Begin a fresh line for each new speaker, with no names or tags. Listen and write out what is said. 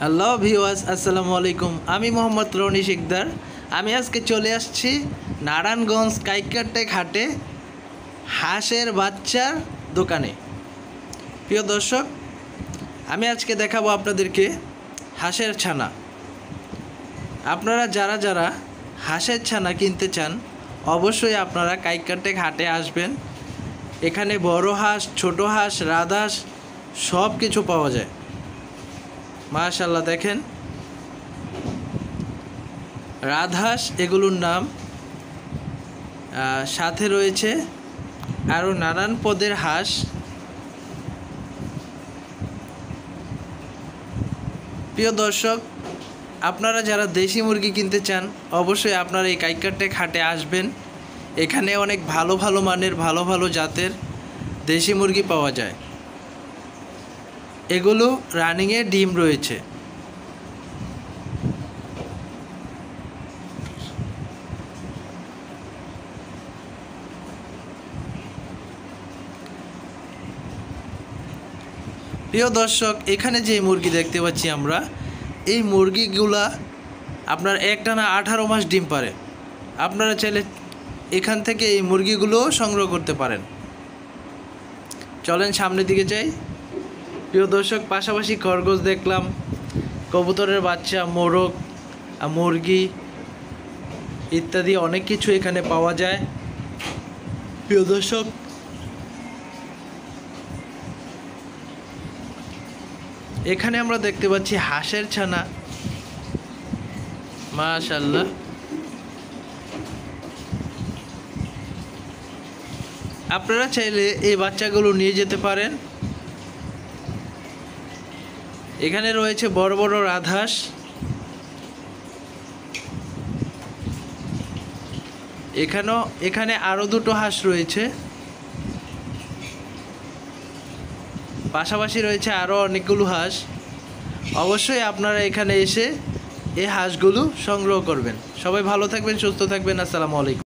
Hello viewers, আসসালামু আলাইকুম। আমি মোহাম্মদ রনি শিকদার। আমি আজকে চলে আসছি নারায়ণগঞ্জ কাইকারটেক হাটে হাঁসের বাচ্চার দোকানে। প্রিয় দর্শক, আমি আজকে দেখাবো আপনাদেরকে হাঁসের ছানা। আপনারা যারা যারা হাঁসের ছানা কিনতে চান অবশ্যই আপনারা কাইকারটেক হাটে আসবেন। এখানে বড় হাঁস, ছোট হাঁস, রাজহাঁস সব কিছু পাওয়া যায়। মাশাআল্লাহ, দেখেন রাজহাঁস এগুলোর নাম। সাথে রয়েছে আরও নানান পদের হাঁস। প্রিয় দর্শক, আপনারা যারা দেশি মুরগি কিনতে চান অবশ্যই আপনারা এই কাইকারটেক হাটে আসবেন। এখানে অনেক ভালো ভালো মানের, ভালো ভালো জাতের দেশি মুরগি পাওয়া যায়। এগুলো রানিংয়ে ডিম রয়েছে। প্রিয় দর্শক, এখানে যে মুরগি দেখতে পাচ্ছি আমরা, এই মুরগিগুলা আপনার একটানা 18 মাস ডিম পারে। আপনারা চাইলে এখান থেকে এই মুরগিগুলো সংগ্রহ করতে পারেন। চলেন সামনের দিকে যাই। প্রিয় দর্শক, পাশাপাশি খরগোশ দেখলাম, কবুতরের বাচ্চা, মোরগ, মুরগি ইত্যাদি অনেক কিছু এখানে পাওয়া যায়। প্রিয় দর্শক, এখানে আমরা দেখতে পাচ্ছি হাঁসের ছানা। মাশাআল্লাহ, আপনারা চাইলে এই বাচ্চাগুলো নিয়ে যেতে পারেন। এখানে রয়েছে বড় বড় রাজহাঁস। এখানে আরও দুটো হাঁস রয়েছে। পাশাপাশি রয়েছে আরও অনেকগুলো হাঁস। অবশ্যই আপনারা এখানে এসে এই হাঁসগুলো সংগ্রহ করবেন। সবাই ভালো থাকবেন, সুস্থ থাকবেন। আসসালামু আলাইকুম।